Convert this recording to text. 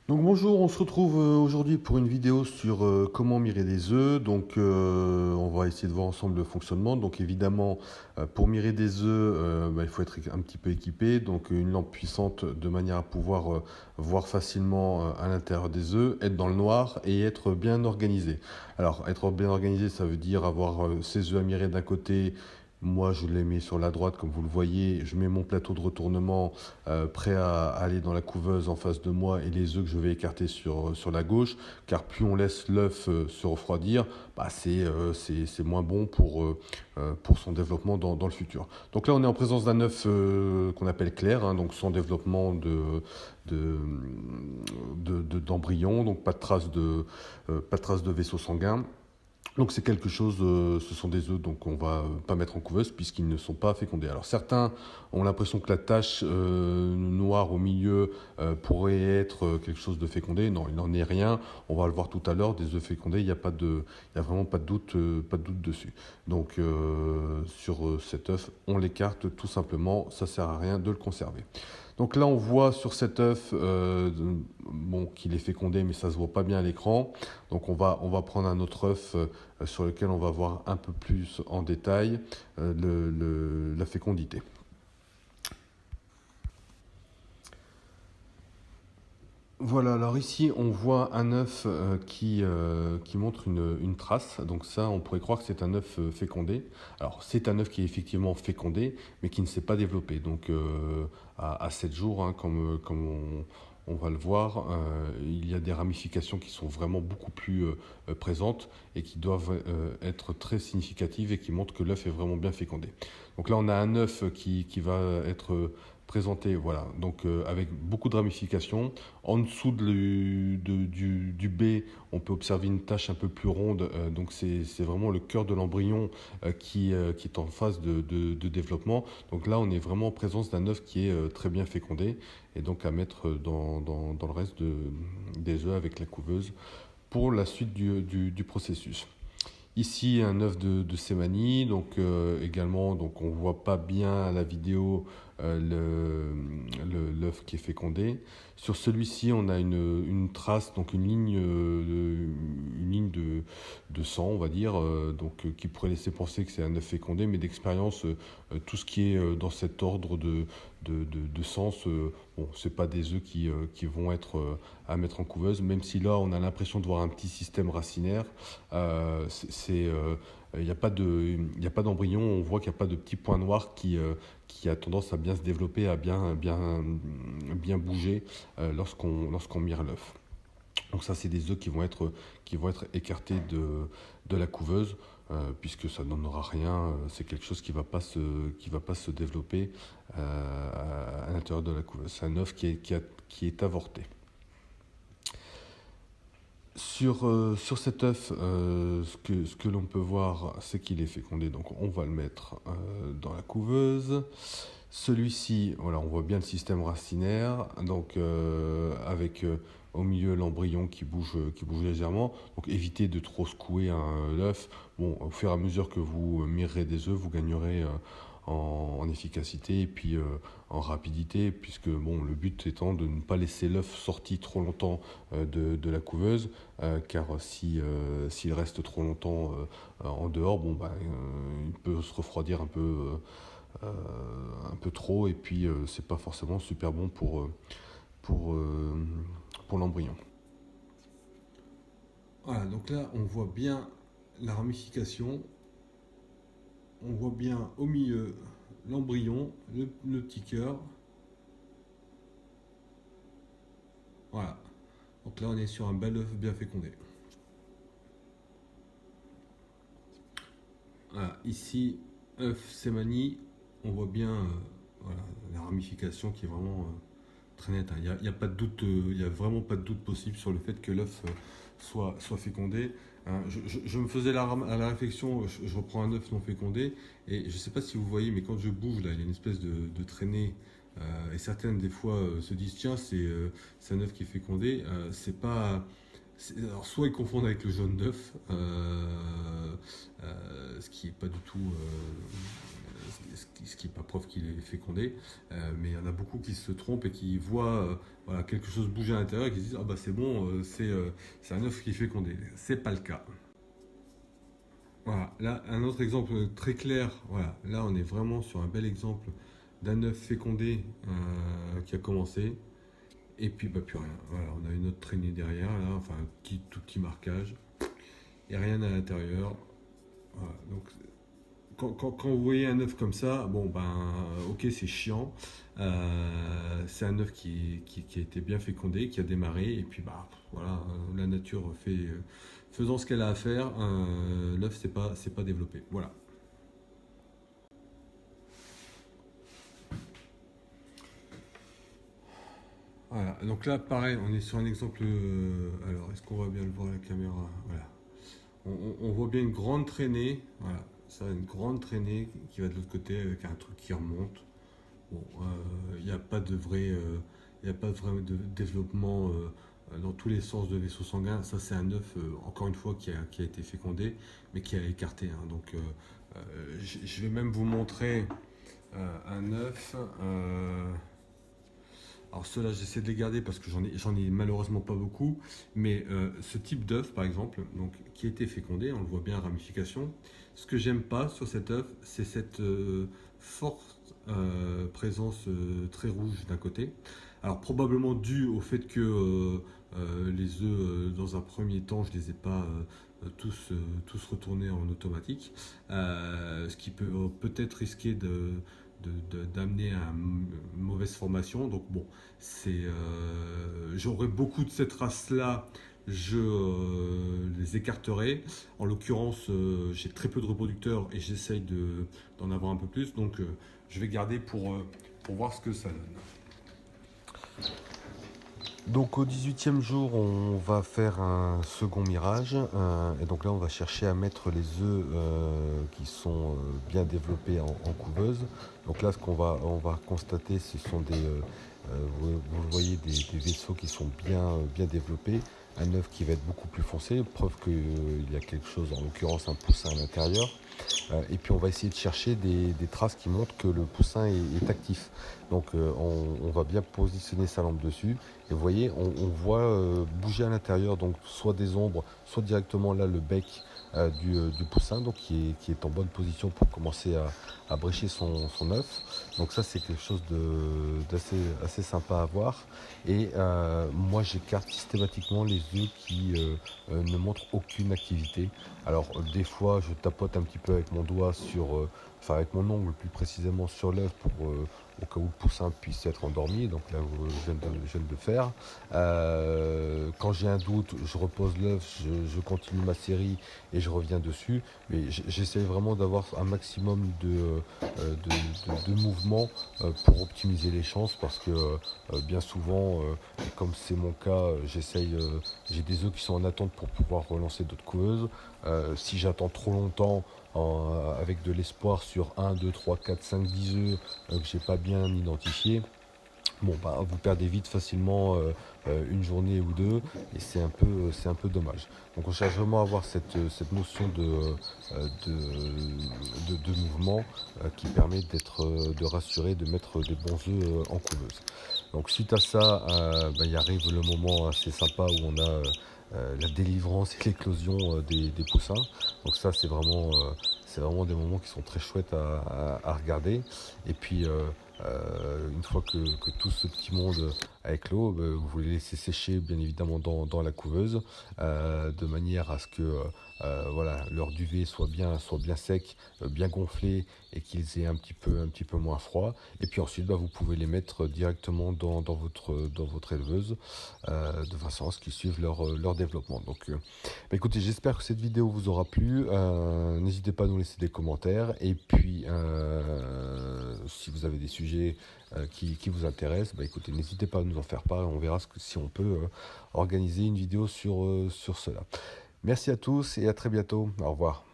Donc bonjour, on se retrouve aujourd'hui pour une vidéo sur comment mirer des œufs. Donc on va essayer de voir ensemble le fonctionnement. Donc évidemment, pour mirer des œufs, il faut être un petit peu équipé. Donc une lampe puissante de manière à pouvoir voir facilement à l'intérieur des œufs, être dans le noir et être bien organisé. Alors être bien organisé, ça veut dire avoir ses œufs à mirer d'un côté. Moi, je les mets sur la droite, comme vous le voyez. Je mets mon plateau de retournement prêt à aller dans la couveuse en face de moi et les œufs que je vais écarter sur la gauche, car plus on laisse l'œuf se refroidir, c'est moins bon pour son développement dans le futur. Donc là, on est en présence d'un œuf qu'on appelle clair, hein, donc sans développement de, d'embryon, donc pas de traces de vaisseau sanguin. Donc c'est quelque chose, ce sont des œufs donc on va pas mettre en couveuse puisqu'ils ne sont pas fécondés. Alors certains ont l'impression que la tache noire au milieu pourrait être quelque chose de fécondé. Non, il n'en est rien. On va le voir tout à l'heure. Des œufs fécondés, il y a vraiment pas de doute dessus. Donc sur cet œuf, on l'écarte tout simplement. Ça sert à rien de le conserver. Donc là, on voit sur cet œuf qu'il est fécondé, mais ça se voit pas bien à l'écran. Donc on va prendre un autre œuf sur lequel on va voir un peu plus en détail la fécondité. Voilà, alors ici on voit un œuf qui montre une trace, donc ça on pourrait croire que c'est un œuf fécondé. Alors c'est un œuf qui est effectivement fécondé, mais qui ne s'est pas développé. Donc à 7 jours, hein, comme on va le voir, il y a des ramifications qui sont vraiment beaucoup plus présentes et qui doivent être très significatives et qui montrent que l'œuf est vraiment bien fécondé. Donc là on a un œuf qui va être présenté, voilà, donc avec beaucoup de ramifications. En dessous du B, on peut observer une tache un peu plus ronde, donc c'est vraiment le cœur de l'embryon qui est en phase de développement. Donc là, on est vraiment en présence d'un œuf qui est très bien fécondé et donc à mettre dans le reste des œufs avec la couveuse pour la suite du processus. Ici, un œuf de Semani, donc également, donc on voit pas bien à la vidéo l'œuf qui est fécondé. Sur celui-ci, on a une trace, donc une ligne de sang, on va dire, qui pourrait laisser penser que c'est un œuf fécondé, mais d'expérience, tout ce qui est dans cet ordre de sens, bon, c'est pas des œufs qui vont être à mettre en couveuse, même si là, on a l'impression de voir un petit système racinaire. Il n'y a pas d'embryon, on voit qu'il n'y a pas de petit point noir qui a tendance à bien se développer, à bien bouger lorsqu'on mire l'œuf. Donc ça, c'est des œufs qui vont être écartés de la couveuse, puisque ça n'en aura rien. C'est quelque chose qui va pas se développer à l'intérieur de la couveuse. C'est un œuf qui est avorté. Sur cet œuf, ce que l'on peut voir, c'est qu'il est fécondé, donc on va le mettre dans la couveuse. Celui-ci, voilà, on voit bien le système racinaire, donc avec au milieu l'embryon qui bouge légèrement. Donc évitez de trop secouer l'œuf. Bon, au fur et à mesure que vous mirerez des œufs, vous gagnerez en efficacité et puis en rapidité, puisque bon, le but étant de ne pas laisser l'œuf sorti trop longtemps de la couveuse, car s'il reste trop longtemps en dehors, il peut se refroidir un peu trop, et puis c'est pas forcément super bon pour, euh, pour l'embryon. Voilà, donc là on voit bien la ramification, on voit bien au milieu l'embryon, le petit cœur. Voilà, donc là on est sur un bel œuf bien fécondé. Voilà, ici, œuf Semani, on voit bien voilà, la ramification qui est vraiment très nette, hein. Il y a pas de doute, il y a vraiment pas de doute possible sur le fait que l'œuf soit fécondé, hein. Je me faisais à la réflexion, je reprends un œuf non fécondé et je ne sais pas si vous voyez, mais quand je bouge là, il y a une espèce de traînée. Et certaines des fois se disent tiens c'est un œuf qui est fécondé, c'est pas alors soit ils confondent avec le jaune d'œuf, ce qui est pas du tout ce qui n'est pas preuve qu'il est fécondé, mais il y en a beaucoup qui se trompent et qui voient voilà, quelque chose bouger à l'intérieur et qui se disent ah bah c'est bon, c'est un œuf qui est fécondé. C'est pas le cas. Voilà, là un autre exemple très clair. Voilà, là on est vraiment sur un bel exemple d'un œuf fécondé qui a commencé. Et puis bah plus rien. Voilà, on a une autre traînée derrière là, enfin un tout petit marquage. Et rien à l'intérieur. Voilà, donc quand vous voyez un œuf comme ça, bon ben ok c'est chiant. C'est un œuf qui a été bien fécondé, qui a démarré, et puis bah voilà, la nature faisant ce qu'elle a à faire, l'œuf c'est pas développé. Voilà. Voilà, donc là pareil, on est sur un exemple. Alors est-ce qu'on va bien le voir à la caméra? Voilà. On voit bien une grande traînée, voilà, ça une grande traînée qui va de l'autre côté avec un truc qui remonte. Bon, il n'y a pas de vrai, il y a pas de vrai développement dans tous les sens de vaisseau sanguin. Ça c'est un œuf, encore une fois, qui a été fécondé, mais qui a écarté, hein. Donc je vais même vous montrer un œuf. Alors ceux-là, j'essaie de les garder parce que j'en ai malheureusement pas beaucoup. Mais ce type d'œuf, par exemple, donc, qui a été fécondé, on le voit bien, ramification. Ce que j'aime pas sur cet œuf, c'est cette forte présence très rouge d'un côté. Alors probablement dû au fait que les œufs, dans un premier temps, je les ai pas tous retournés en automatique. Ce qui peut peut-être risquer d'amener à une mauvaise formation. Donc bon, j'aurais beaucoup de cette race-là, je les écarterai. En l'occurrence, j'ai très peu de reproducteurs et j'essaye d'en avoir un peu plus. Donc je vais garder pour voir ce que ça donne. Donc au 18e jour, on va faire un second mirage. Et donc là, on va chercher à mettre les œufs qui sont bien développés en couveuse. Donc là, on va constater, ce sont vous le voyez, des vaisseaux qui sont bien développés. Un œuf qui va être beaucoup plus foncé, preuve qu'il y a quelque chose, en l'occurrence un poussin à l'intérieur. Et puis on va essayer de chercher des traces qui montrent que le poussin est actif. Donc on va bien positionner sa lampe dessus. Et vous voyez, on voit bouger à l'intérieur, donc soit des ombres, soit directement là le bec du poussin, donc qui est en bonne position pour commencer à brécher son œuf. Donc ça c'est quelque chose d'assez assez sympa à voir. Et moi j'écarte systématiquement les œufs qui ne montrent aucune activité. Alors des fois je tapote un petit peu avec mon doigt enfin avec mon ongle plus précisément sur l'œuf pour au cas où le poussin puisse être endormi. Donc là je viens de le faire. Quand j'ai un doute, je repose l'œuf, je continue ma série et je reviens dessus. Mais j'essaie vraiment d'avoir un maximum de mouvements pour optimiser les chances parce que bien souvent, comme c'est mon cas, j'ai des œufs qui sont en attente pour pouvoir relancer d'autres couveuses. Si j'attends trop longtemps avec de l'espoir sur 1, 2, 3, 4, 5, 10 œufs que j'ai pas bien identifiés, bon, bah, vous perdez vite facilement une journée ou deux et c'est un peu dommage. Donc on cherche vraiment à avoir cette notion de mouvement qui permet de rassurer, de mettre des bons œufs en couveuse. Donc suite à ça, bah, il arrive le moment assez sympa où on a la délivrance et l'éclosion des poussins. Donc ça c'est vraiment des moments qui sont très chouettes à regarder. Et puis une fois que tout ce petit monde a éclos, vous les laissez sécher bien évidemment dans la couveuse de manière à ce que voilà, leur duvet soit bien sec, bien gonflé et qu'ils aient un petit peu moins froid. Et puis ensuite vous pouvez les mettre directement dans votre éleveuse de façon à ce qu'ils suivent leur développement. Donc écoutez, j'espère que cette vidéo vous aura plu. N'hésitez pas à nous laisser des commentaires et puis si vous avez des sujets qui vous intéressent, écoutez, n'hésitez pas à nous en faire part et on verra si on peut organiser une vidéo sur cela. Merci à tous et à très bientôt. Au revoir.